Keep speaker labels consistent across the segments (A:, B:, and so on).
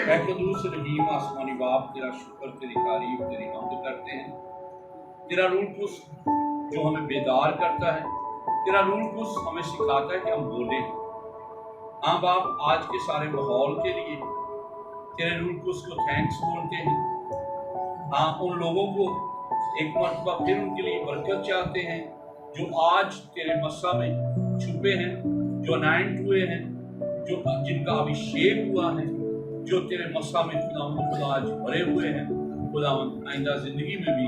A: اے قدوس رحیم آسمانی باپ، تیرا شکر، تیری تعریف، تیری حمد کرتے ہیں۔ تیرا روح القدس جو ہمیں بیدار کرتا ہے، تیرا روح القدس ہمیں سکھاتا ہے کہ ہم بولیں۔ ہاں باپ، آج کے سارے ماحول کے لیے تیرے روح القدس کو تھینکس بولتے ہیں۔ ہاں، ان لوگوں کو ایک مرتبہ پھر ان کے لیے برکت چاہتے ہیں جو آج تیرے مسا میں چھپے ہیں، جو انائنٹ ہوئے ہیں، جو جن کا ابھیشیک ہوا ہے، جو تیرے مسا میں خدا آج بھرے ہوئے ہیں۔ خداوند آئندہ زندگی میں بھی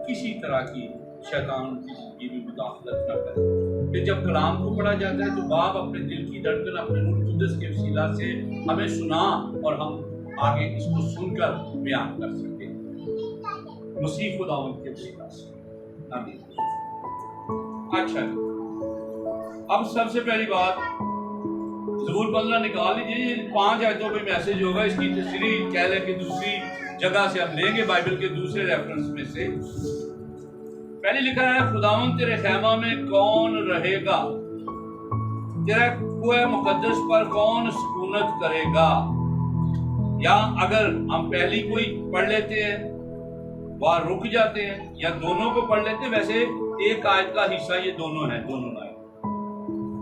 A: کسی طرح کی شیطان کی زندگی میں مداخلت نہ کرے۔ کہ جب کلام کو پڑھا جاتا ہے تو باپ اپنے دل کی دھڑکن اپنے روح القدس کے وسیلہ سے ہمیں سنا اور ہم آگے اس کو سن کر بیان کر سکیں، مسیح خداوند کے وسیلہ سے، آمین۔ اچھا، اب سب سے پہلی بات زبور 15 نکال لیجیے، یہ 5 آیتوں پہ میسج ہوگا، اس کی تشریح کہہ لیں کہ دوسری جگہ سے ہم لیں گے، بائبل کے دوسرے ریفرنس میں سے۔ پہلے لکھا ہے، خداوند تیرے خیمہ میں کون رہے گا؟ تیرے کوہ مقدس پر کون سکونت کرے گا؟ یا اگر ہم پہلی کوئی پڑھ لیتے ہیں وہاں رک جاتے ہیں، یا دونوں کو پڑھ لیتے ہیں۔ ویسے ایک آیت کا حصہ یہ دونوں ہیں، دونوں آیت۔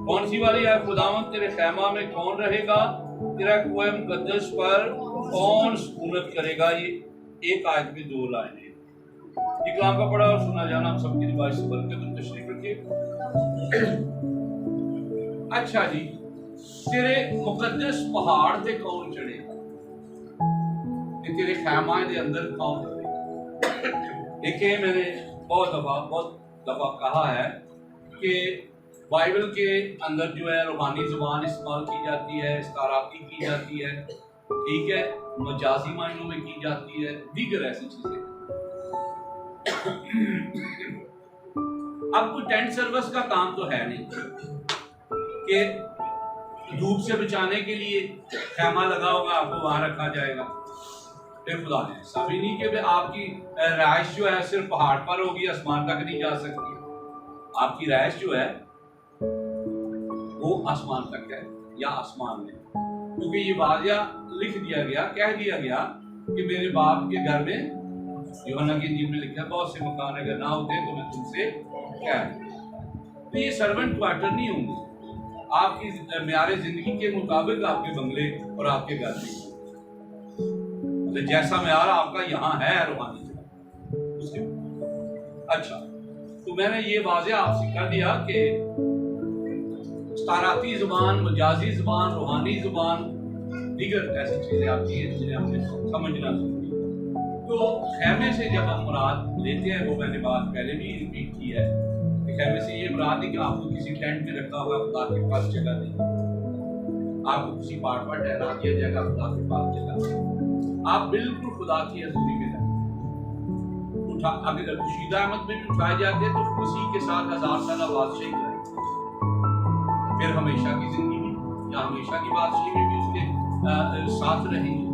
A: کون سی والی ہے؟ خداوند تیرے خیمہ میں کون رہے گا، تیرا کوہ مقدس پر کون سکونت کرے گا؟ یہ ایک آیت میں 2 لائنیں۔ یہ کلام کا پڑھا اور سنا جانا ہم سب کی روایت سے برکت اور تشریف رکھیے۔ اچھا جی، تیرے مقدس پہاڑ تے کون چڑھے گا؟ کہ تیرے خیمہ دے اندر کون رہے گا؟ دیکھیں، میں نے بہت دفعہ کہا ہے کہ بائبل کے اندر جو ہے روحانی زبان استعمال کی جاتی ہے، استعاراتی کی جاتی ہے، ٹھیک ہے، مجازی معنوں میں کی جاتی ہے، دیگر ایسی چیزیں۔ اب کوئی ٹینٹ سروس کا کام تو ہے نہیں کہ دھوپ سے بچانے کے لیے خیمہ لگا ہوگا، آپ کو وہاں رکھا جائے گا۔ پھر خدا نے ایسا بھی نہیں کہ آپ کی رہائش جو ہے صرف پہاڑ پر ہوگی، آسمان تک نہیں جا سکتی۔ آپ کی رہائش جو ہے وہ آسمان تک ہے یا آسمان میں، کیونکہ یہ واضح لکھ دیا گیا، کہہ دیا گیا کہ میرے باپ کے گھر میں، یوحنا کی انجیل میں لکھا ہے، بہت سے مکان اگر نہ ہوتے تو میں تم سے کہہ دوں۔ تو یہ سرونٹ کوارٹر نہیں ہوں گے، آپ کی معیار زندگی کے مطابق آپ کے بنگلے اور آپ کے گھر میں جیسا معیار آپ کا یہاں ہے روحانی اس کے۔ اچھا، تو میں نے یہ واضح آپ سے کر دیا کہ استعاراتی زبان، مجازی زبان، روحانی زبان، دیگر ایسی چیزیں آتی ہیں جنہیں ہم نے سمجھنا ضروری ہے۔ تو خیمے سے جب ہم مراد لیتے ہیں، وہ میں نے بات پہلے بھی ریپیٹ کی ہے کہ خیمے سے یہ مراد نہیں کہ آپ کو کسی ٹینٹ میں رکھا ہوا خدا کے پاس جگہ نہیں، آپ کو کسی پہاڑ پر ٹھہرا دیا جائے گا، خدا کے پاس جگہ نہیں، آپ بالکل خدا کی حضوری میں رہیں۔ اگر کشیدہ احمد میں بھی اٹھائے جاتے ہیں تو مسیح کے ساتھ 1000 سالہ بادشاہی کریں، پھر ہمیشہ کی زندگی یا ہمیشہ کی بادشاہی میں بھی اس کے ساتھ رہیں گے۔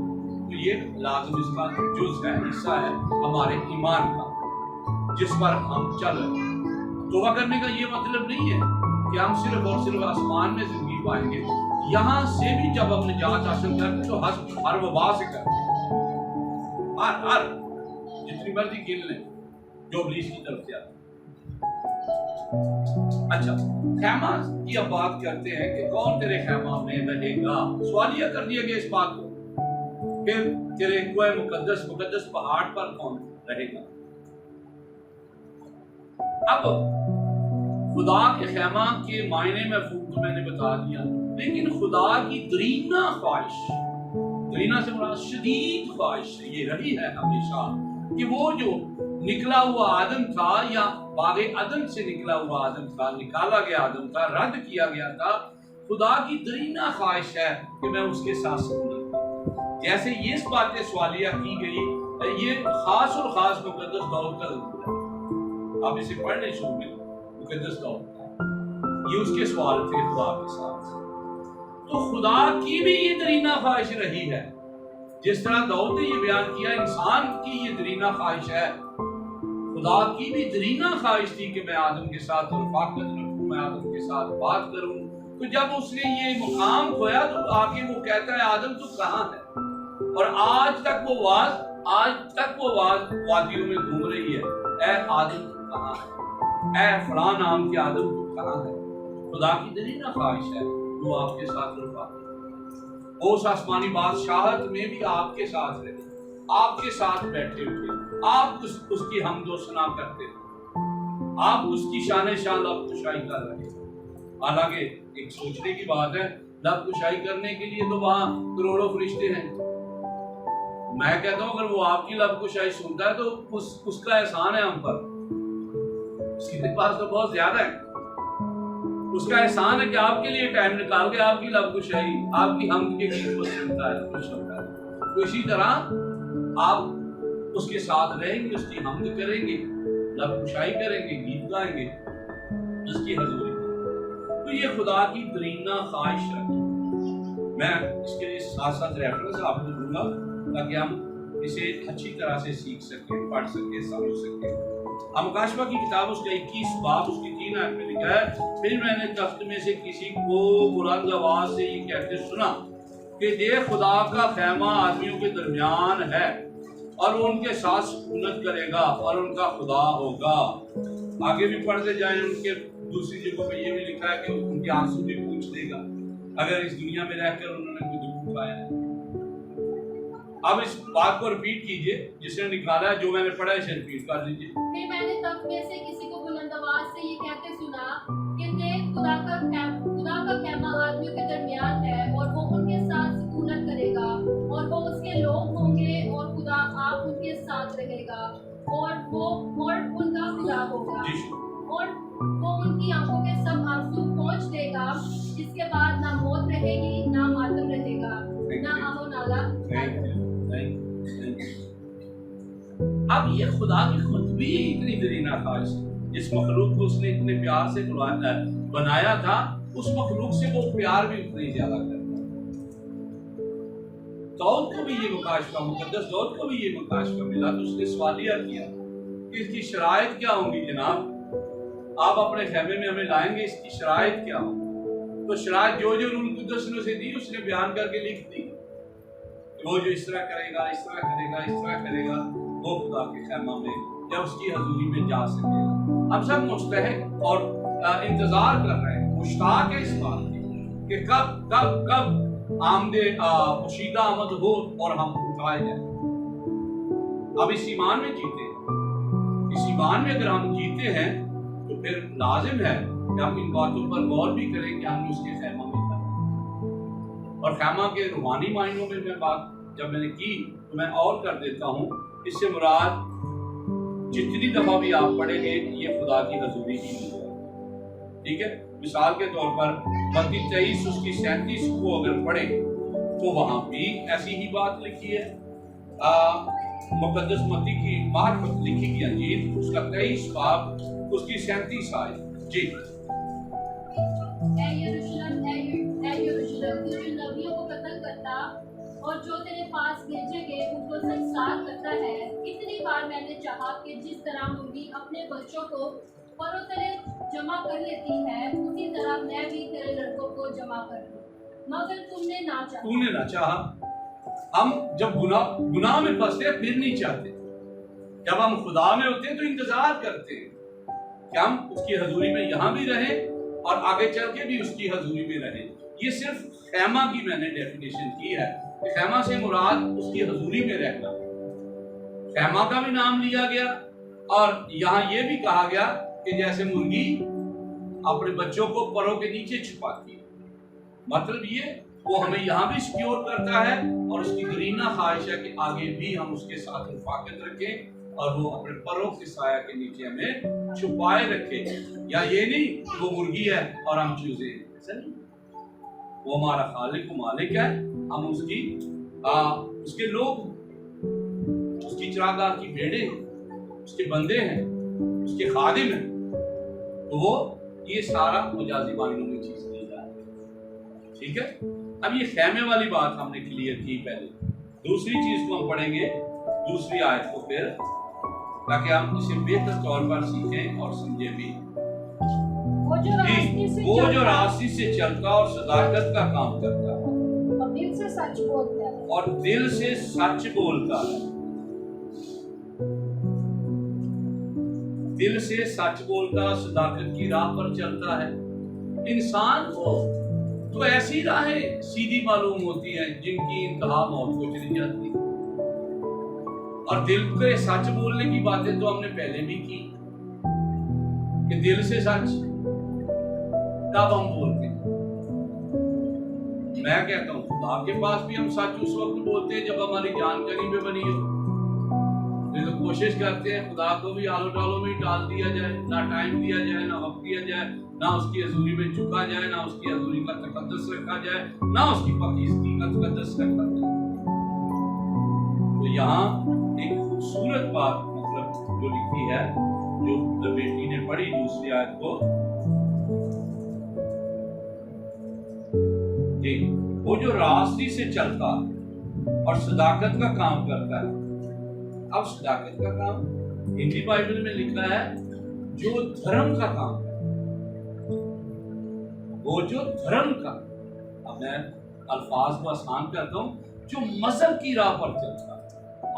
A: تو یہ لازم اس کا جز ہے، حصہ ہے ہمارے ایمان کا، جس پر ہم چل رہے ہیں۔ توبہ کرنے کا یہ مطلب نہیں ہے کہ ہم صرف اور صرف آسمان میں زندگی پائیں گے، یہاں سے بھی جب ہم نجات حاصل کرتے ہیں تو ہر وبا سے کرتے ہیں، ہر جتنی مرضی گن لیں جو ابلیس کی طرف سے آتی ہے۔ اچھا، خیمہ کی اب بات کرتے ہیں کہ کون تیرے خیمہ میں رہے گا۔ سوالیہ کر دیا گیا اس بات کو، پھر تیرے کوہ مقدس پہاڑ پر کون رہے گا۔ اب خدا کے خیمہ کے معنی مفہوم تو میں نے بتا دیا، لیکن خدا کی درینا خواہش، درینا سے مراد شدید خواہش یہ رہی ہے ہمیشہ کہ وہ جو نکلا ہوا آدم تھا یا باغ عدن سے نکلا ہوا آدم تھا، نکالا گیا آدم تھا، رد کیا گیا تھا، خدا کی درینا خواہش ہے کہ میں اس کے ساتھ سکون۔ جیسے یہ باتیں سوالیہ کی گئی، یہ خاص اور خاص مقدس دور کا ضرور ہے۔ آپ اسے پڑھ لیں شروع میں، مقدس دور یہ اس کے سوال تھے خدا کے ساتھ۔ تو خدا کی بھی یہ درینا خواہش رہی ہے، جس طرح داؤد نے یہ بیان کیا انسان کی یہ درینا خواہش ہے، خدا کی بھی درینا خواہش تھی کہ میں آدم کے ساتھ رفاقت رکھوں، میں آدم کے ساتھ بات کروں۔ تو جب اس نے یہ مقام کھویا تو آگے وہ کہتا ہے آدم تو کہاں ہے؟ اور آج تک وہ آواز وادیوں میں گھوم رہی ہے، اے آدم تو کہاں ہے، اے فلاں نام کے آدم تو کہاں ہے۔ خدا کی دلیل خواہش ہے وہ آپ کے ساتھ رہے، اس آسمانی بادشاہت میں بھی آپ کے ساتھ رہے، آپ کے ساتھ بیٹھے ہوئے، آپ اس کی حمد و ثنا کرتے ہیں، آپ اس کی شان لب کشائی کر رہے ہیں۔ حالانکہ ایک سوچنے کی بات ہے، لب کشائی کرنے کے لیے تو وہاں کروڑوں فرشتے ہیں۔ میں کہتا ہوں اگر وہ آپ کی لب کشائی سنتا ہے تو اس کا احسان ہے ہم پر، اس کے پاس تو بہت زیادہ ہے، اس کا احسان ہے کہ آپ کے لیے ٹائم نکال کے آپ کی لب کشائی، آپ کی حمد کے گیت کو سنتا ہے، خوش ہوتا ہے۔ تو اسی طرح آپ اس کے ساتھ رہیں گے، اس کی حمد کریں گے، لب کشائی کریں گے، گیت گائیں گے اس کی حضوری میں۔ تو یہ خدا کی درینہ خواہش ہے۔ میں اس کے لیے ساتھ ساتھ ریفرنس آپ کو دوں گا تاکہ ہم اسے اچھی طرح سے سیکھ سکیں، پڑھ سکیں، سمجھ سکیں۔ مکاشفہ کی کتاب اس کا 21 باب اس کی 3 آیت میں لکھا ہے، پھر میں نے تخت میں سے کسی کو بلند آواز سے یہ کہتے سنا کہ دیکھ خدا کا خیمہ آدمیوں کے درمیان ہے اور وہ ان کے ساتھ سکونت کرے گا اور ان کا خدا ہوگا۔ آگے بھی پڑھتے جائیں، ان کے دوسری جگہوں پہ یہ بھی لکھا ہے کہ ان کے آنسو بھی پوچھ دے گا اگر اس دنیا میں رہ کر انہوں نے کوئی دکھ اٹھایا ہے۔ اب اس بات کو ریپیٹ کیجئے، جس نے نکالا ہے، جو میں نے پڑھا ہے اسے ریپیٹ کر دیجئے۔
B: پھر میں نے تخت میں سے کسی کو بلند آواز سے یہ کہتے سنا کہ دیکھ خدا کا خیمہ آدمیوں کے درمیان ہے اور وہ ان کے ساتھ سکونت کرے گا اور وہ اس کے لوگ ہوں گے اور خدا آپ ان کے ساتھ رہے گا اور ان کا خدا ہوگا اور وہ ان کی آنکھوں کے سب آنسو پوچھ دے گا، جس کے بعد نہ موت رہے گی، نہ ماتم رہے گا، نہ آہ و نالہ۔
A: اب یہ خدا کی خود بھی اتنی درینہ خواہش ہے، جس مخلوق کو اس نے اتنے پیار سے بنایا تھا، اس مخلوق سے وہ پیار بھی اتنی زیادہ کرتا ہے۔ داؤد کو بھی یہ مکاشفہ، مقدس داؤد کو بھی یہ مکاشفہ ملا تو اس نے سوالیہ کیا کہ اس کی شرائط کیا ہوں گی جناب، آپ اپنے خیمے میں ہمیں لائیں گے، اس کی شرائط کیا ہوں؟ تو شرائط جو روح القدس نے اسے دی، اس نے بیان کر کے لکھ دی، وہ جو اس طرح کرے گا، اس طرح کرے گا، اس طرح کرے گا، وہ خدا کے خیمہ میں یا اس کی حضوری میں جا سکے گا۔ ہم سب مستحق اور انتظار کر رہے ہیں، مشتاق ہے اس بات کی کہ کب آمد پوشیدہ آمد ہو اور ہم اٹھائے جائیں۔ اب اس ایمان میں جیتے ہیں، اس ایمان میں اگر ہم جیتے ہیں تو پھر لازم ہے کہ ہم ان باتوں پر غور بھی کریں کہ ہم نے اس کے خیمہ میں جانا۔ اور خیمہ کے روحانی معنوں میں بات جب میں نے کی تو میں اور کر دیتا ہوں، اس سے مراد جتنی دفعہ بھی آپ پڑھیں گے یہ خدا کی حضوری ہی نہیں ہوگا، ٹھیک ہے؟ مثال کے طور پر متی 23 اس کی 37 کو اگر پڑھیں تو وہاں بھی ایسی ہی بات لکھی ہے۔ مقدس متی کی معرفت لکھی کی انجیل اس کا 23 باب اس کی 37 آیت۔ جی
B: اے یروشلم، تو جو نبیوں کو قتل کرتا اور جو تیرے پاس بھیجے گئے ان کو سنسار کرتا ہے، کتنی بار میں نے چاہا کہ جس طرح مرغی اپنے بچوں کو پرو تلے جمع کر لیتی ہے، اسی طرح میں بھی تیرے لڑکوں کو جمع کر لوں، مگر تم نے نہ چاہا۔
A: ہم جب گناہ میں پھنستے ہیں پھر نہیں چاہتے، جب ہم خدا میں ہوتے ہیں تو انتظار کرتے ہیں کہ ہم اس کی حضوری میں یہاں بھی رہیں اور آگے چل کے بھی اس کی حضوری میں رہیں۔ یہ صرف خیمہ کی میں نے ڈیفینیشن کی ہے کہ خیمہ سے مراد اس کی حضوری میں رہنا۔ خیمہ کا بھی نام لیا گیا اور یہاں یہ بھی کہا گیا کہ جیسے مرغی اپنے بچوں کو پروں کے نیچے چھپاتی ہے، مطلب یہ وہ ہمیں یہاں بھی سکیور کرتا ہے اور اس کی درینہ خواہش ہے کہ آگے بھی ہم اس کے ساتھ رفاقت رکھیں اور وہ اپنے پروں کے سایہ کے نیچے ہمیں چھپائے رکھے۔ یا یہ نہیں کہ وہ مرغی ہے اور ہم چوزے ہیں، ایسا نہیں، وہ ہمارا خالق و مالک ہے، ہم اس کے لوگ، اس کی چراگاہ کی بھیڑیں ہیں، اس کے بندے ہیں، اس کے خادم ہیں۔ تو وہ یہ سارا مجازی معنوں میں چیز کی جا رہی ہے، ٹھیک ہے؟ اب یہ خیمے والی بات ہم نے کلیئر کی پہلے۔ دوسری چیز کو ہم پڑھیں گے، دوسری آیت کو پھر، تاکہ ہم اسے بہتر طور پر سیکھیں اور سمجھیں بھی۔ وہ جو راستے سے چلتا اور صداقت کا کام کرتا ہے
C: और दिल से सच बोलता है।
A: और दिल से सच बोलता है। दिल से सच बोलता, सदाकत की राह पर चलता है। इंसान को तो ऐसी राहें सीधी मालूम होती हैं जिनकी इंतहा मौत को चली जाती है। और दिल के सच बोलने की बातें तो हमने पहले भी की कि दिल से सच कब हम बोलते हैं। मैं कहता हूं खुदा के पास भी हम सच उस वक्त बोलते हैं जब हमारी जानकारी में बनी हो। तो कोशिश करते हैं खुदा को भी आलो टालो में टाल दिया जाए, ना टाइम दिया जाए, ना वक्त दिया जाए, ना उसकी हजूरी में झुका जाए, ना उसकी हजूरी का तकद्दस रखा जाए, ना उसकी पाकीज़गी का तकद्दस रखा जाए। तो यहाँ एक खूबसूरत बात मतलब जो लिखी है, जो बेटी ने पढ़ी दूसरी आयत को, वो जो रास्ते से चलता और सदाकत का काम करता है। अब सदाकत का काम हिंदी बाइबल में लिखा है जो धर्म का काम है, वो जो धर्म का, अब मैं अल्फाज को आसान करता हूं, जो मजहब की राह पर चलता है,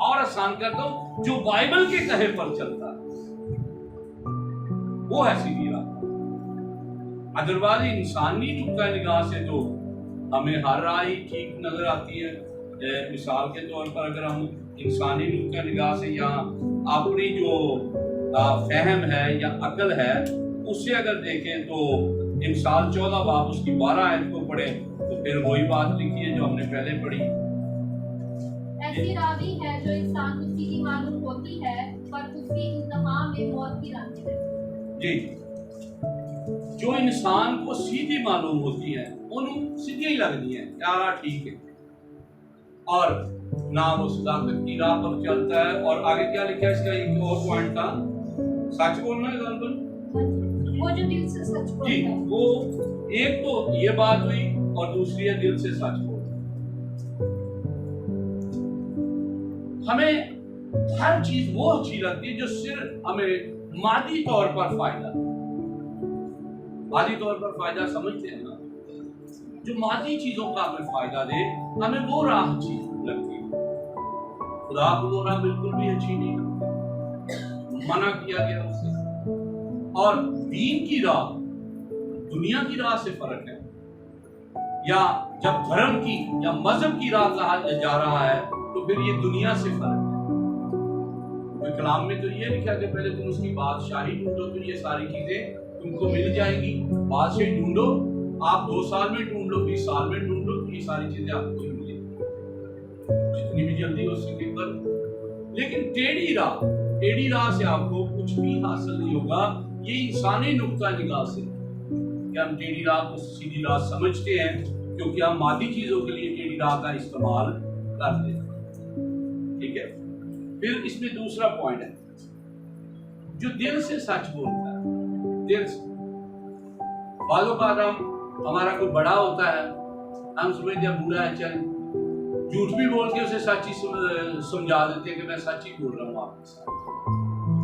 A: और आसान करता हूं जो बाइबल के कहे पर चलता है, वो है सीधी राह। अदरवाइज इंसानी नुक्ता निगाह से तो हमें हर राह ही ठीक नजर आती है। मिसाल के तौर पर अगर हम इंसानी नुक्ता निगाह से या अपनी जो फहम है या अकल है उससे अगर देखें तो इमसाल 14 बाब उसकी 12 आयत को पढ़ें तो फिर वही बात लिखी है जो हमने पहले पढ़ी।
B: ऐसी राह भी है जो इंसान को सीधी मालूम होती है पर उसकी इंतहा में मौत की राह है।
A: जी, जो इंसान को सीधी मालूम होती है उन्हें सीधी ही लगनी है, यार ठीक है, और ना वो सदाकत की राह पर चलता है। और आगे क्या लिखा है इसका एक और पॉइंट था, सच बोलना है
C: वो जो दिल से सच बोलता
A: जी,
C: है।
A: वो एक तो ये बात हुई और दूसरी है दिल से सच बोलना। हमें हर चीज वो अच्छी लगती है जो सिर्फ हमें मादी तौर पर फायदा, मादी तौर पर फायदा समझते हैं ना, जो मादी चीजों का हमें फायदा दे, हमें वो राह अच्छी लगती है। खुदा को वो राह बिल्कुल भी अच्छी नहीं लगती, मना किया गया उससे। और दीन की राह दुनिया की राह से फर्क है, या जब धर्म की या मजहब की राह कहा जा रहा है तो फिर ये दुनिया से फर्क है। तो कलाम में तो ये लिखा कि पहले तुम उसकी बादशाही ढूंढो, फिर ये सारी चीजें तुमको मिल जाएंगी। बादशाही ढूंढो, आप 2 साल में ढूंढ लो, 20 साल में ढूंढ लो, ये सारी चीजें आपको मिलेंगी, जितनी भी जल्दी हो सके कर। लेकिन टेढ़ी राह से आपको कुछ भी हासिल नहीं होगा। ये इंसानी नुक्ता निगाह से कि हम टेढ़ी राह को सीधी राह समझते हैं क्योंकि हम मादी चीजों के लिए टेढ़ी राह का इस्तेमाल करते हैं। ठीक है, फिर इसमें दूसरा पॉइंट है जो दिल से सच बोलता है। दिल से बालों का हमारा कोई बड़ा होता है, हम समझते हैं बूढ़ा है, चल झूठ भी बोल के उसे सच ही समझा देते हैं कि मैं सच ही बोल रहा हूँ आपके साथ।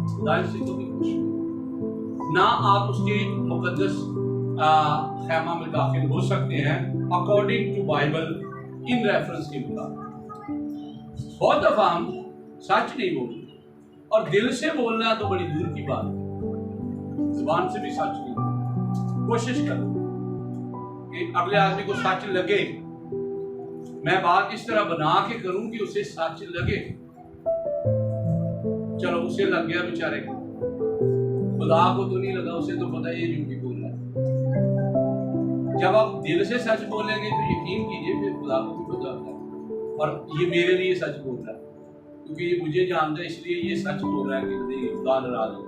A: खुदा से तो भी कुछ ना आप उसके मुकद्दस खैमा में दाखिल हो सकते हैं according to Bible in reference के मुताबिक। बहुत दफा हम सच नहीं बोलते और दिल से बोलना तो बड़ी दूर की बात है, जुबान से भी सच नहीं। कोशिश करो कि अगले आदमी को सच लगे, मैं बात इस तरह बना के करूं कि उसे सच लगे। चलो उसे लग गया बेचारे को, खुदा को तो नहीं लगा, उसे तो पता है ये झूठी बोल रहा है। जब आप दिल से सच बोलेंगे तो यकीन कीजिए फिर खुदा को भी पता होता है और ये मेरे लिए सच बोल रहा है क्योंकि ये मुझे जानता है, इसलिए ये सच बोल रहा है कि नहीं खुदा नाराज हो।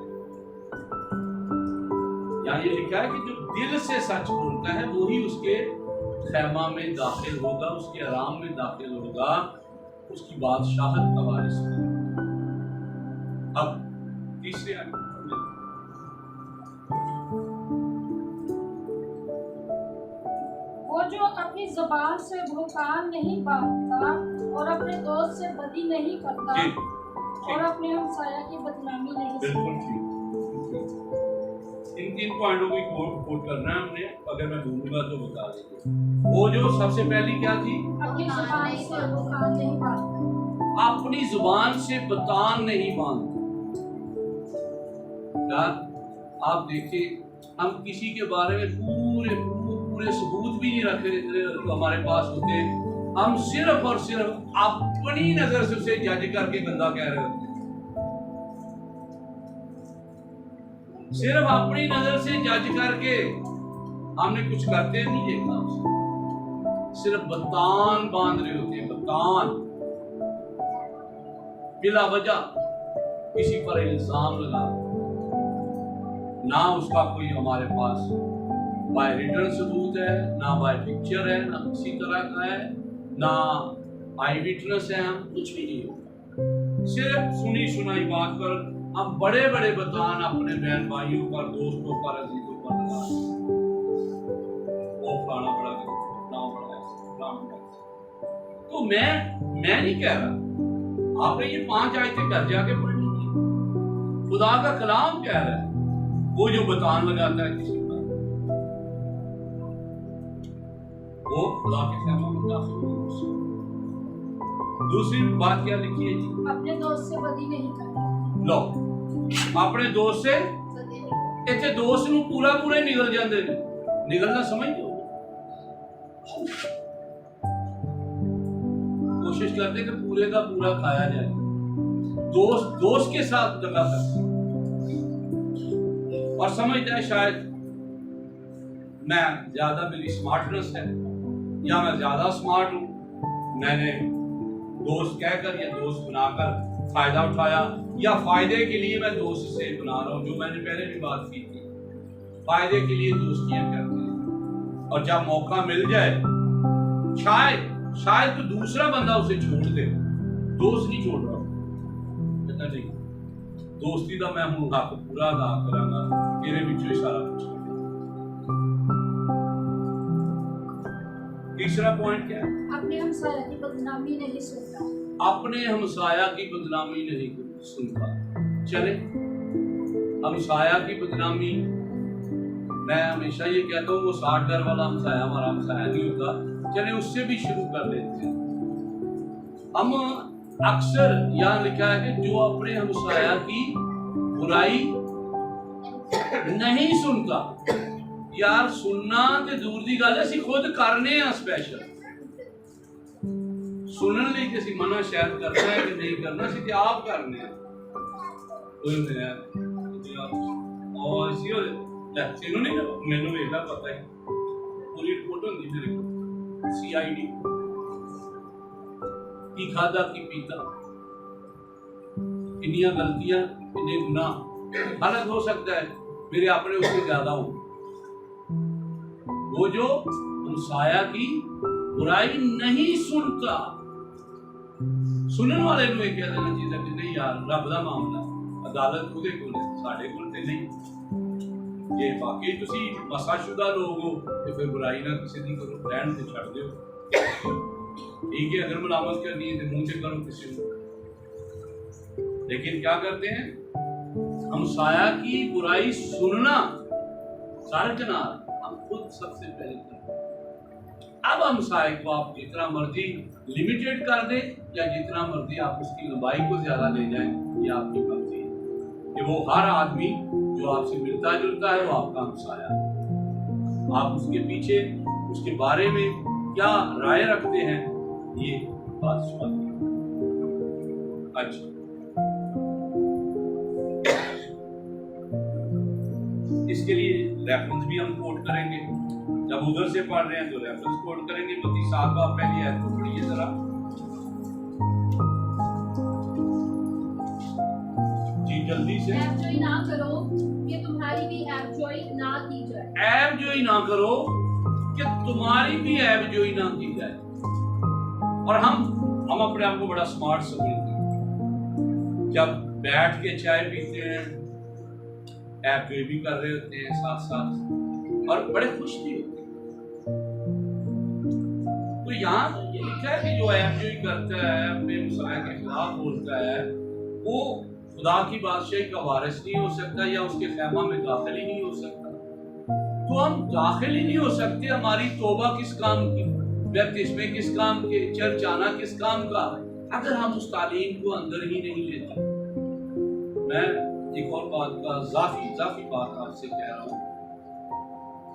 A: यहाँ ये लिखा है कि जो दिल से सच बोलता है वही उसके खैमा में दाखिल होगा, उसके आराम में दाखिल होगा, उसकी बादशाहत का वारिस होगा। अब तीसरे
C: वो जो अपनी जुबान से भूखान नहीं बांटता और अपने दोस्त से बदी नहीं करता और अपने हमसाया की बदनामी नहीं
A: बिल्कुल ठीक। इन तीन पॉइंटों की कोट करना है हमने, अगर मैं भूलूंगा तो बता दीजिए। वो जो सबसे पहली क्या थी,
C: अपनी जुबान से वो कान नहीं बांधते।
A: अपनी जुबान से बतान नहीं बांधते। यार आप देखिए, हम किसी के बारे में पूरे सबूत भी नहीं रखे हमारे पास होते, हम सिर्फ और सिर्फ अपनी नजर से उसे जज करके गंदा कह रहे होते, सिर्फ अपनी नजर से जज करके हमने कुछ करते नहीं देखा उसे, सिर्फ बतान बांध रहे होते हैं, बतान बिला वजह किसी पर इल्जाम लगा, ना उसका कोई हमारे पास बाय रिटर्न सबूत है, ना बाय पिक्चर है, ना किसी तरह का है, ना आई विटनेस है, हम कुछ भी नहीं होता, सिर्फ सुनी सुनाई बात पर हम बड़े बड़े बतान अपने बहन भाइयों पर, दोस्तों पर, अजीजों पर लगा, वो फलाना बड़ा तो मैं नहीं कह रहा, आपने ये 5 आयतें घर जाके पढ़नी थी। खुदा का कलाम कह रहा है, वो जो बतान लगाता है किसी पर, वो खुदा के खैमा में दाखिल नहीं हो सकता। दूसरी बात क्या लिखी है जी,
C: अपने दोस्त से बदी नहीं करनी।
A: लो, अपने दोस्त से, इतने दोस्त ਨੂੰ ਪੂਰਾ ਹੀ ਨਿਕਲ ਜਾਂਦੇ ਨੇ, ਨਿਕਲਣਾ ਸਮਝਦੇ ਹੋ, कोशिश करते कि पूरे का पूरा खाया जाए, दोस्त के साथ दगा करते और समझता है शायद मैं ज्यादा, मेरी स्मार्टनेस है या मैं ज्यादा स्मार्ट हूं, मैंने दोस्त कहकर या दोस्त बनाकर फायदा उठाया, या फायदे के लिए मैं दोस्त से बना रहा हूं, जो मैंने पहले भी बात की थी, फायदे के लिए दोस्तियां करते हैं, और जब मौका मिल जाए शायद कोई दूसरा बंदा उसे छोड़ दे, दोस्त नहीं छोड़ रहा, पता नहीं दोस्ती का मैं हूं हक पूरा अदा करांगा, मेरे विचों ही सारा कुछ। तीसरा पॉइंट क्या है,
C: अपने हमसाया की बदनामी नहीं सुनता।
A: अपने हमसाया की बदनामी नहीं सुनता। चले, हमसाया की बदनामी, मैं हमेशा ये कहता हूँ, वो 60 घर वाला हमसाया हमारा हमसाया नहीं होता, चले उससे भी शुरू कर लेते हैं। हम अक्सर यहाँ लिखा है कि जो अपने हमसाया की बुराई नहीं सुनता, यार सुनना ते दूर दी गल, असीं खुद करने आ स्पेशल, सुनने ਲਈ कि ਅਸੀਂ मना शायद करना है कि नहीं करना, ਅਸੀਂ ਤੇ ਆਪ ਕਰਨੇ ਆ। ਕੋਈ ਨਹੀਂ ਯਾਰ ਉਹ ਇਸੀ ਹੋ ਲੈ ਤੈਨੂੰ ਨਹੀਂ ਮੈਨੂੰ ਵੇਖਦਾ ਪਤਾ ਹੈ, ਪੂਰੀ ਰਿਪੋਰਟ ਹੁੰਦੀ ਮੇਰੇ ਕੋਲ, CID ਕੀ ਖਾਦਾ ਕੀ ਪੀਤਾ, ਕਿੰਨੀਆਂ ਗਲਤੀਆਂ, ਕਿੰਨੇ गुनाह, हालत हो सकता है मेरे अपने उससे ज्यादा हो। वो जो हमसाया की बुराई नहीं सुनता, सुनने वाले ਨੂੰ ਇਹ ਕਹਿ ਦੇਣਾ ਚਾਹੀਦਾ ਕਿ ਨਹੀਂ ਯਾਰ ਰੱਬ ਦਾ ਮਾਮਲਾ, ਅਦਾਲਤ ਉਹਦੇ ਕੋਲ ਹੈ, ਸਾਡੇ ਕੋਲ ਤੇ ਨਹੀਂ। ਜੇ ਬਾਕੀ ਤੁਸੀਂ ਮਸਾਸ਼ੁਦਾ ਲੋਗ ਹੋ ਤੇ ਫਿਰ ਬੁਰਾਈ ਨਾ ਕਿਸੇ ਦੀ ਕਰੋ, ਰਹਿਣ ਤੇ ਛੱਡ ਦਿਓ, ठीक है। अगर मलामत करनी है तो मुंह से करो किसी को, लेकिन क्या करते हैं, हमसाया की बुराई सुनना सरकनार हम खुद सबसे पहले करते हैं। अब हमसाये को आप जितना मर्जी लिमिटेड कर दे या जितना मर्जी आप उसकी लंबाई को ज्यादा ले जाएं, ये आपकी मर्जी है कि वो हर आदमी जो आपसे मिलता जुलता है वो आपका हमसाया है। आप उसके पीछे उसके बारे में क्या राय रखते हैं, ये बात सुनिए। अच्छा, इसके लिए रेफरेंस भी हम कोट करेंगे, जब उधर से पढ़ रहे हैं तो रेफरेंस कोट करेंगे। मत्ती 7 बाब पहली आयत को पढ़िए जरा जी, जल्दी से।
B: ऐबजोई ना करो कि तुम्हारी भी ऐबजोई ना की जाए,
A: ऐबजोई ना करो कि तुम्हारी भी ऐबजोई ना की जाए। और हम अपने आप को बड़ा स्मार्ट समझते हैं, जब बैठ के चाय पीते हैं ऐबजोई भी कर रहे होते हैं साथ साथ, और बड़े खुश भी होते हैं। तो यहाँ ये लिखा है कि जो ऐबजोई करता है, अपने हमसाया के खिलाफ बोलता है, वो खुदा की बादशाही का वारिस नहीं हो सकता या उसके खैमा में दाखिल ही नहीं हो सकता। تو ہم داخل ہی نہیں ہو سکتے. ہماری توبہ کس کام کی, بیپتسمے کس کام کے, چرچ آنا کس کام کا, اگر ہم اس تعلیم کو اندر ہی نہیں لیتے. میں ایک اور بات کا اضافی بات آپ سے کہہ رہا ہوں.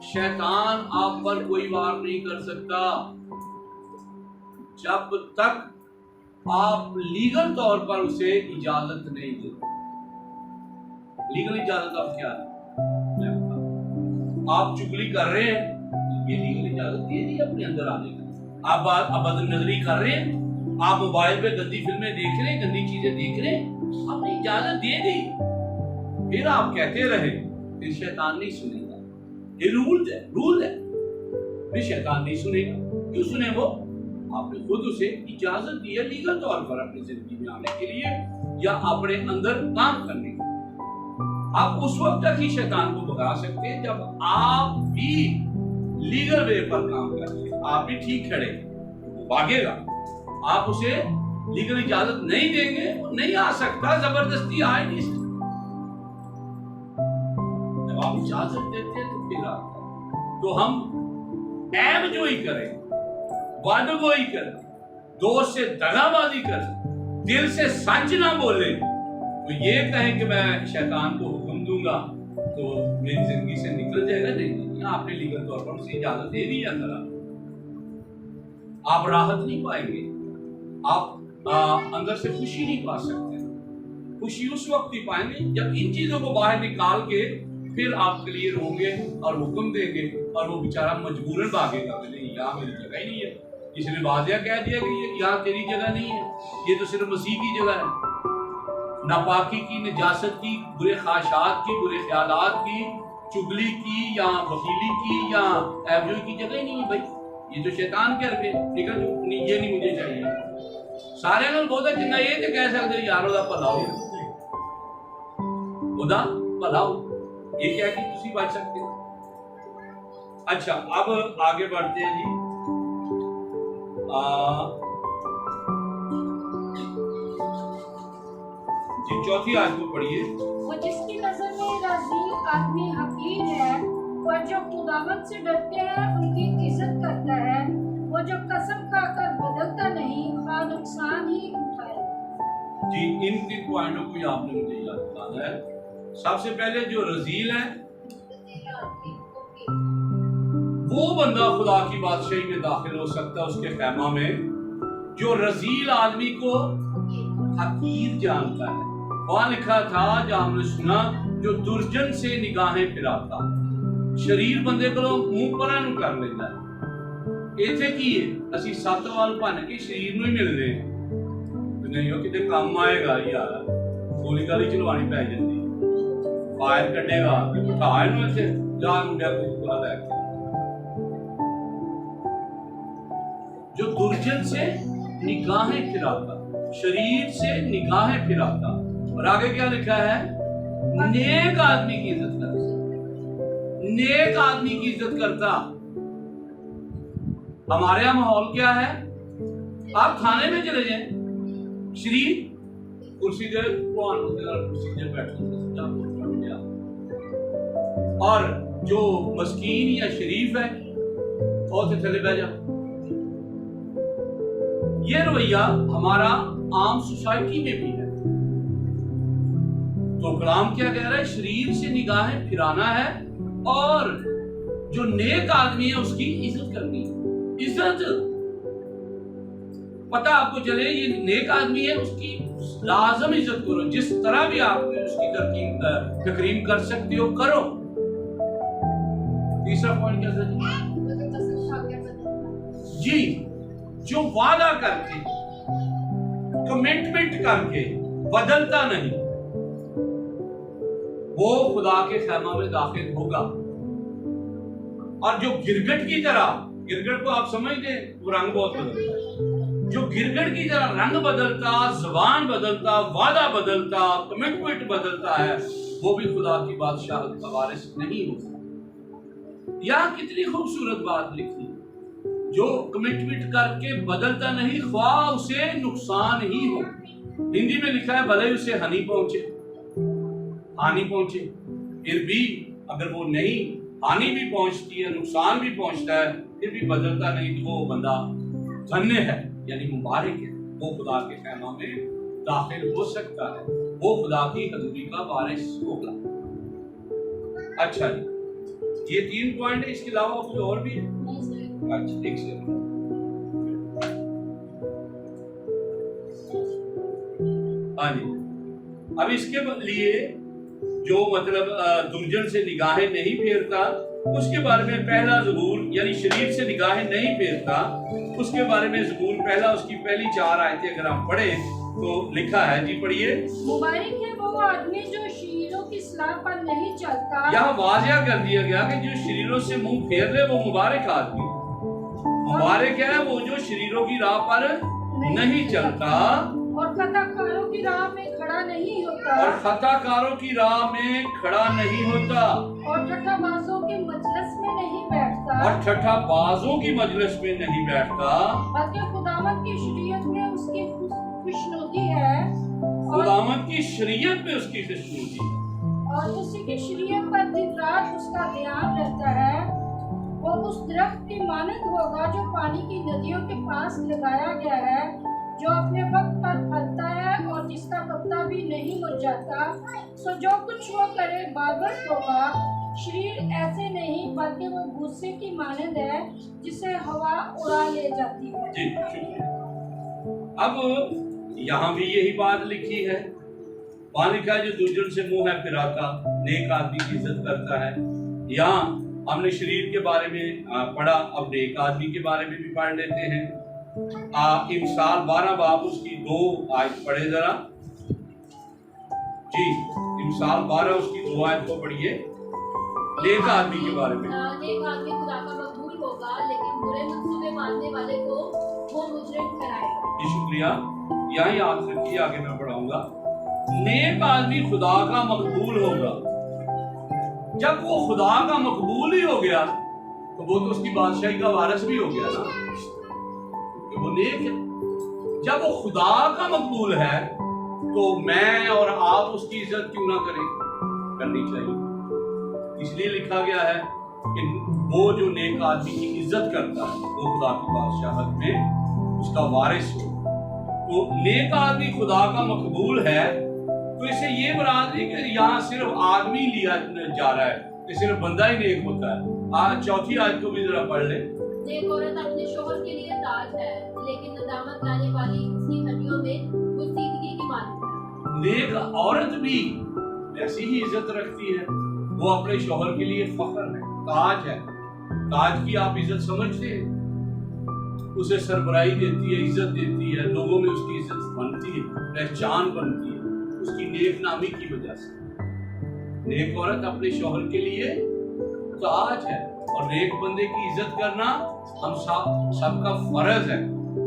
A: شیطان آپ پر کوئی وار نہیں کر سکتا جب تک آپ لیگل طور پر اسے اجازت نہیں دیتے. لیگل اجازت آپ کیا ہے؟ میں بتاؤں. آپ چگلی کر رہے ہیں, یہ لیگل اجازت دے دی اپنے اندر آنے کا. آپ بد نظری کر رہے ہیں, آپ موبائل پہ گندی فلمیں دیکھ رہے ہیں, گندی چیزیں دیکھ رہے ہیں, آپ نے اجازت دے دی. پھر آپ کہتے رہے, پھر شیطان نہیں سنے گا. یہ رول ہے. پھر شیطان نہیں سنے گا. کیوں سنے وہ؟ آپ نے خود اسے اجازت دی ہے لیگل طور پر اپنی زندگی میں آنے کے لیے یا اپنے اندر کام کرنے کے لیے. آپ اس وقت تک ہی شیطان کو بھگا سکتے ہیں جب آپ بھی لیگل وے پر کام کرتے ہیں, آپ بھی ٹھیک کھڑے, وہ بھاگے گا. آپ اسے لیگل اجازت نہیں دیں گے, وہ نہیں آ سکتا, زبردستی آ ہی نہیں سکتا. جب آپ اجازت دیتے ہیں تو پھر آتا ہے. تو ہم عیب جوئی کریں, وعدہ گوئی کریں, دوست سے دغا بازی کریں, دل سے سچ نہ بولیں, تو یہ کہیں کہ میں شیطان کو حکم دوں گا تو میری زندگی سے نکل جائے گا. نہیں, آپ نے لیگل طور پر اسے اجازت دے دی اندر. آپ راحت نہیں پائیں گے, آپ اندر سے خوشی نہیں پا سکتے. خوشی اس وقت ہی پائیں گے جب ان چیزوں کو باہر نکال کے پھر آپ کلیئر ہوں گے اور حکم دیں گے, اور وہ بیچارہ مجبوراً بھاگے گا کہ نہیں, یہاں میری جگہ ہی نہیں ہے. اس نے واضح کہہ دیا کہ یہاں تیری جگہ نہیں ہے, یہ تو صرف مسیح کی جگہ ہے. ناپاکی کی, نجاست کی, برے خواہشات کی, برے خیالات کی, چگلی کی یا وکیلی کی یا ایبجوئی کی جگہ ہی نہیں ہے بھائی. یہ تو شیطان کے رکھے, ٹھیک ہے, یہ نہیں مجھے چاہیے. سارے نال بہت جنگا یہ تو کہہ سکتے یارو دا بھلا ہو, خدا بھلا ہو, یہ کہہ کے تسی بچ سکتے ہو. اچھا, اب آگے بڑھتے ہیں جی. چوتھی آیت کو پڑھیے.
C: وہ جس کی نظر میں رزیل آدمی حقیر ہے, اور جو خداوند سے ڈرتے ہیں ان کی عزت کرتا ہے, وہ جو قسم کھا کر بدلتا نہیں, خواہ نقصان ہی اٹھائے.
A: جی, ان 3 پوائنٹوں کو آپ نے مجھے یاد دلانا ہے. سب سے پہلے جو رزیل ہے وہ بندہ خدا کی بادشاہی میں داخل ہو سکتا ہے اس کے خیمہ میں جو رزیل آدمی کو حقیر جانتا ہے. وہاں لکھا تھا جہاں ہم نے سنا, جو درجن سے نگاہیں پھراتا. شریر بندے کو منہ پرا نو کر لینا ہے. ایتھے کی ہے اسی 7 وال بن کے شریر نو ہی مل رہے ہیں. نہیں ہو کتے کام آئے گا یار, گولی گالی چلوانی پہ جاتی, فائر کٹے گا, اٹھا انہوں ایسے جا منڈیا کو بلا لے کے. جو درجن سے نگاہیں پھراتا, شریر سے نگاہیں پھراتا. اور آگے کیا لکھا ہے؟ نیک آدمی کی عزت کرتا. نیک آدمی کی عزت کرتا. ہمارے یہاں ماحول کیا ہے؟ آپ کھانے میں چلے جائیں, شریف کرسی دے کرسی دے بیٹھے, اور جو مسکین یا شریف ہے اور سے چلے بہ جا. یہ رویہ ہمارا عام سوسائٹی میں بھی ہے. تو کلام کیا کہہ رہا ہے؟ شریر سے نگاہیں پھرانا ہے اور جو نیک آدمی ہے اس کی عزت کرنی. عزت پتہ آپ کو چلے یہ نیک آدمی ہے, اس کی لازم عزت کرو. جس طرح بھی آپ اس کی تکریم کر سکتے ہو کرو. تیسرا پوائنٹ کیا تھا جی؟ جو وعدہ کر کے, کمٹمنٹ کر کے بدلتا نہیں, وہ خدا کے خیمہ میں داخل ہوگا. اور جو گرگٹ کی طرح, گرگٹ کو آپ سمجھتے ہیں, وہ رنگ بہت بدلتا ہے. جو گرگٹ کی طرح رنگ بدلتا, زبان بدلتا, وعدہ بدلتا, کمٹمنٹ بدلتا ہے, وہ بھی خدا کی بادشاہت کا وارث نہیں ہوگا. یہاں کتنی خوبصورت بات لکھی, جو کمٹمنٹ کر کے بدلتا نہیں خواہ اسے نقصان ہی ہو. ہندی میں لکھا ہے بھلے اسے ہانی پہنچے, پھر بھی اگر وہ نہیں हानि भी पहुंचती है, नुकसान भी पहुंचता है, फिर भी बदलता नहीं, तो वो बंदा धन्य है, यानी मुबारक है, वो खुदा के खैमा में दाखिल हो सकता है, वो खुदा की हजूरी का वारिस होगा। अच्छा जी, ये 3 पॉइंट है, इसके अलावा कुछ और भी है?
B: नहीं सर।
A: अच्छा, एक सेकंड। हाँ जी, अब इसके लिए जो मतलब दुर्जन से निगाहें नहीं फेरता, उसके बारे में पहला ज़बूर, यानी शरीर से निगाहें नहीं फेरता, उसके बारे में ज़बूर पहला, उसकी पहली 4 आयतें अगर हम पढ़े तो लिखा है, जी पढ़िए।
C: मुबारक है वो आदमी जो शरीरों की सलाह पर नहीं चलता।
A: यहाँ वाज़िया कर दिया गया कि जो शरीरों से मुंह फेर ले वो मुबारक आदमी, मुबारक है वो जो शरीरों की राह पर नहीं चलता
C: और खताकारों की राह में खड़ा नहीं होता,
A: और खताकारों की राह में खड़ा नहीं होता,
C: और ठट्ठाबाजों के मजलिस में नहीं बैठता,
A: और ठट्ठाबाजों की मजलिस में नहीं बैठता,
C: बल्कि खुदावंद की शरीयत में उसकी खुशनुदी है,
A: खुदावंद की शरीयत में उसकी खुशनुदी,
C: और उसी की शरीयत पर दिन रात उसका ध्यान रहता है। वो उस दरख्त की मानद होगा जो पानी की नदियों के पास लगाया गया है, जो अपने वक्त पर फलता है और जिसका पत्ता भी नहीं मुरझाता। सो जो कुछ वो करे बाबर होगा। शरीर ऐसे नहीं, बल्कि वो भूसे की मानद है जिसे हवा उड़ा ले जाती है।
A: जी शुक्रिया। अब यहाँ भी यही बात लिखी है, वहाँ लिखा है जो दुर्जन से मुंह है फिराता, नेक आदमी की इज्जत करता है। यहाँ हमने शरीर के बारे में पढ़ा, अब नेक आदमी के बारे में भी पढ़ लेते हैं। इमसाल 12 बाब उसकी 2 आयत पढ़े जरा जी। इमसाल 12 उसकी 2 आयत को पढ़िए, नेक आदमी के बारे में।
B: नेक आदमी खुदा का मकबूल होगा, लेकिन बुरे मंसूबे मानने वाले को वो मुजरिम ठहराएगा।
A: जी शुक्रिया, यहाँ याद रखिए, आगे मैं पढ़ाऊंगा। नेक आदमी खुदा का मकबूल होगा। जब वो खुदा का मकबूल ही हो गया तो वो तो उसकी बादशाही का वारिस भी हो गया ना, कि वो नेक है। जब वो खुदा का मकबूल है तो मैं और आप उसकी इज्जत क्यों ना करें, करनी चाहिए। इसलिए लिखा गया है कि वो जो नेक आदमी की इज्जत करता है वो खुदा की बादशाहत में उसका वारिस हो। तो नेक आदमी खुदा का मकबूल है, तो इसे ये मुराद नहीं कि यहाँ सिर्फ आदमी लिया जा रहा है कि सिर्फ बंदा ही नेक होता है। आज चौथी आयत को भी जरा पढ़ ले।
B: नेक औरत अपने शोहर के लिए ताज है, लेकिन नदामत लाने वाली उसकी हड्डियों में गुस्तीदगी की मानद है।
A: नेक औरत भी ऐसी ही इज्जत रखती है, वो अपने शोहर के लिए फख्र है, ताज है। ताज की आप इज्जत समझते हैं, उसे सरबराही देती है, इज्जत देती है, लोगों में उसकी इज्जत बनती है, पहचान बनती है उसकी नेक नामी की वजह से। नेक औरत अपने शोहर के लिए ताज है, और नेक बंदे की इज्जत करना हम सबका फर्ज है,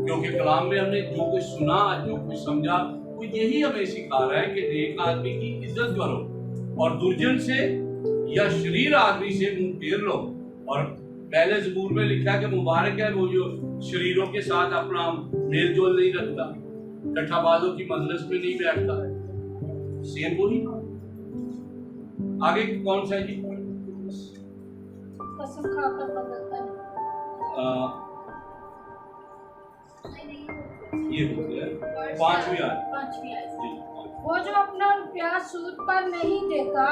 A: क्योंकि कलाम में हमने जो कुछ सुना, जो कुछ समझा, वो यही हमें सिखा रहा है कि नेक आदमी की इज्जत करो और दुर्जन से या शरीर आदमी से मुंह फेर लो। और पहले ज़बूर में लिखा कि मुबारक है वो जो शरीरों के साथ अपना मेल जोल नहीं रखता, ठट्ठाबाजों की मजलिस में नहीं बैठता है। सेम वही आगे कौन सा है जी?
C: कसम खाकर बदलता नहीं।
A: ये हो गया 5वीं आयत।
B: 5वीं आयत।
A: जी।
C: वो जो अपना रुपया सूद पर नहीं देता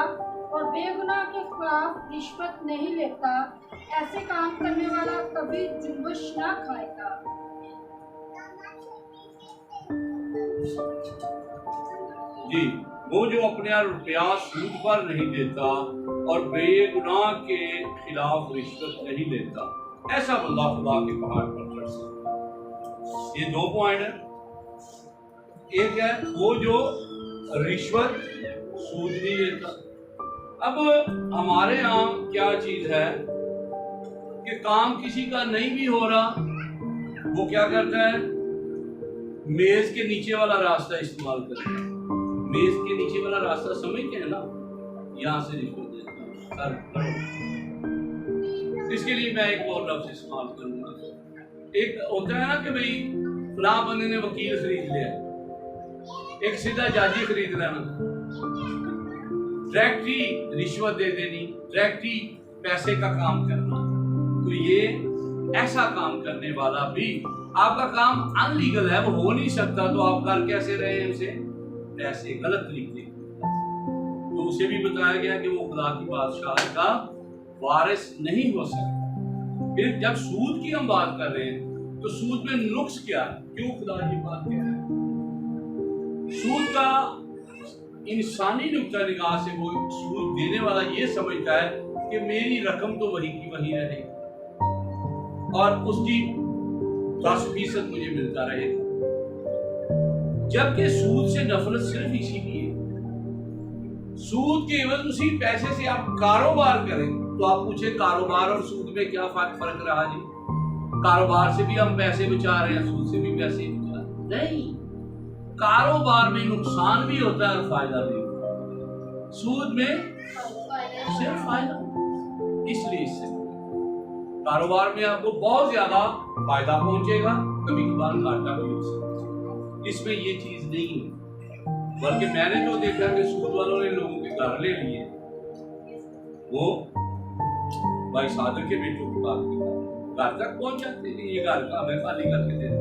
C: और बेगुनाह के खिलाफ रिश्वत नहीं लेता, ऐसे काम करने वाला कभी जुम्बश ना खाएगा।
A: जी, वो जो अपने रुपया सूद पर नहीं देता और बेगुनाह के खिलाफ रिश्वत नहीं लेता, ऐसा बंदा खुदा के पहाड़ पर चढ़ सकता। ये 2 पॉइंट है। एक है वो जो रिश्वत सूद नहीं लेता। अब हमारे यहाँ क्या चीज है कि काम किसी का नहीं भी हो रहा, वो क्या करता है, मेज के नीचे वाला रास्ता इस्तेमाल करता है। मेज के नीचे वाला रास्ता समझते हैं ना, यहाँ से रिश्वत देता है। इसके लिए मैं एक और लफ्ज इस्तेमाल करूंगा। एक होता है ना कि भाई फलां बंदे ने वकील खरीद लिया, एक सीधा जाजी खरीद लेना, डायरेक्ट ही रिश्वत दे देनी, डायरेक्ट ही पैसे का काम करना, तो ये ऐसा काम करने वाला भी आपका काम अनलीगल है, वो हो नहीं सकता, तो आप कर कैसे रहे हैं उसे? पैसे गलत तरीके। तो उसे भी बताया गया कि वो खुदा की बादशाह का वारिस नहीं हो सकता। फिर जब सूद की हम बात कर रहे हैं तो सूद में नुक्स क्या है? क्यों खुदा ये बात कह रहा है? सूद का इंसानी नुक्ता निगाह से वो सूद देने वाला ये समझता है कि मेरी रकम तो वही की वही रहे और उसकी 10% मुझे मिलता रहेगा, जबकि सूद से नफरत सिर्फ इसी की है। सूद के एवज उसी पैसे से आप कारोबार करें, तो आप पूछे कारोबार और सूद में क्या फर्क रहा जी? कारोबार से भी हम पैसे बचा रहे हैं, सूद से भी पैसे बचा रहे हैं। नहीं, कारोबार में नुकसान भी होता है और फायदा भी होता है, सूद में सिर्फ फायदा। इसलिए इससे कारोबार में आपको बहुत ज्यादा फायदा पहुंचेगा, कभी कभार घाटा भी हो सकता है, इसमें ये चीज नहीं है। बल्कि मैंने जो देखा कि सूद वालों ने लोगों के घर ले लिए, वो भाई सादर के बेटों की बात की घर तक पहुंच जाते हैं, ये घर का हमें खाली करके दे दो।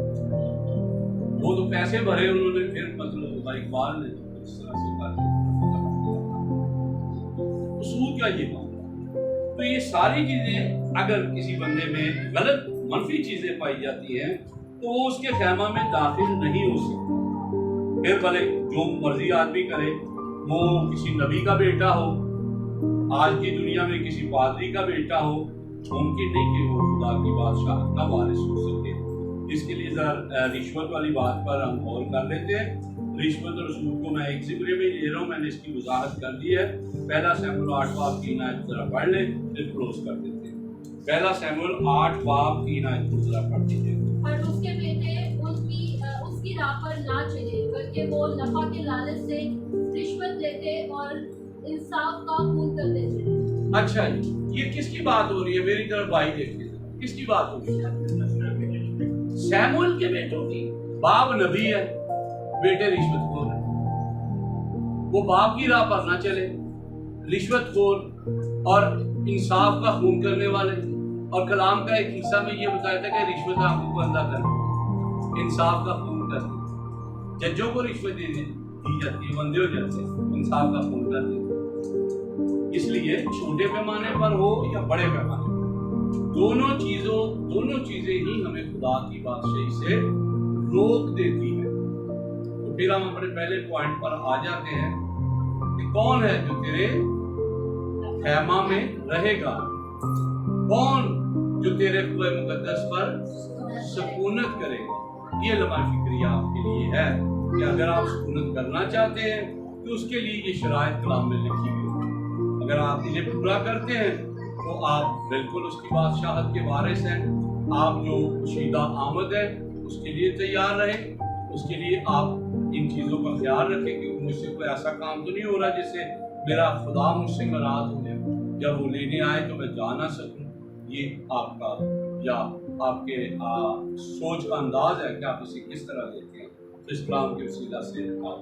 A: वो तो पैसे भरे उन्होंने, फिर मतलब भाई इकबाल ने इस तरह से कर तो सूद का ये मामला। तो ये सारी चीजें अगर किसी बंदे में गलत मनफी चीजें पाई जाती हैं तो वो उसके खैमा में दाखिल नहीं हो सकता। फिर भले जो मर्जी आदमी करे, वो किसी नबी का बेटा हो, आज की दुनिया में किसी पादरी का बेटा हो, मुमकिन नहीं कि वो खुदा की बादशाह का वारिस हो सके। इसके लिए जरा रिश्वत वाली बात पर हम गौर कर लेते हैं। रिश्वत और सूद को मैं एक जिक्र में ले रहा हूँ, मैंने इसकी वजाहत कर दी है। पहला सैमुअल 8 बाब 3 आयत जरा पढ़ ले, फिर क्लोज कर देते हैं। पहला सैमुअल 8 बाब 3 आयत को जरा पढ़ दीजिए।
B: पर उसके बेटे उसकी राह पर ना चले, बल्कि वो नफा के लालच से रिश्वत लेते और इंसाफ का खून करते चले।
A: अच्छा जी, ये किसकी बात हो रही है? मेरी तरफ भाई देखिए, किसकी बात हो रही है? सैमुअल के बेटों की। बाप नबी है, बेटे रिश्वतखोर है। वो बाप की राह पर ना चले, रिश्वतखोर और इंसाफ का खून करने वाले। और कलाम का एक हिस्सा में ये बताया था कि रिश्वत आंखों को अंधा कर, इंसाफ का खून कर। जजों को रिश्वत दी जाती है, बंदे हो जाते हैं, इंसाफ का खून करते हैं। इसलिए छोटे पैमाने पर हो या बड़े पैमाने पर, दोनों चीजें ही हमें खुदा की बादशाही से रोक देती है। तो फिर हम अपने पहले पॉइंट पर आ जाते हैं कि कौन है जो तेरे खैमा में रहेगा, कौन जो तेरे कुए मुकद्दस पर सुकूनत करेगा। ये लम्हा फिक्रिया आपके लिए है कि अगर आप सुकूनत करना चाहते हैं तो उसके लिए ये शराइत कलाम में लिखी गई। अगर आप इन्हें पूरा करते हैं तो आप बिल्कुल उसकी बादशाहत के वारिस हैं। आप जो शीदा आमद है उसके लिए तैयार रहें। उसके लिए आप इन चीज़ों का ख्याल रखें कि मुझसे कोई ऐसा काम तो नहीं हो रहा जिससे मेरा खुदा मुझसे नाराज हो जाए, जब वो लेने आए तो मैं जा ना सकूं। ये आपका या आपके सोच का अंदाज है कि आप इसे किस तरह लेते हैं। तो इस कलाम के वसीला से आप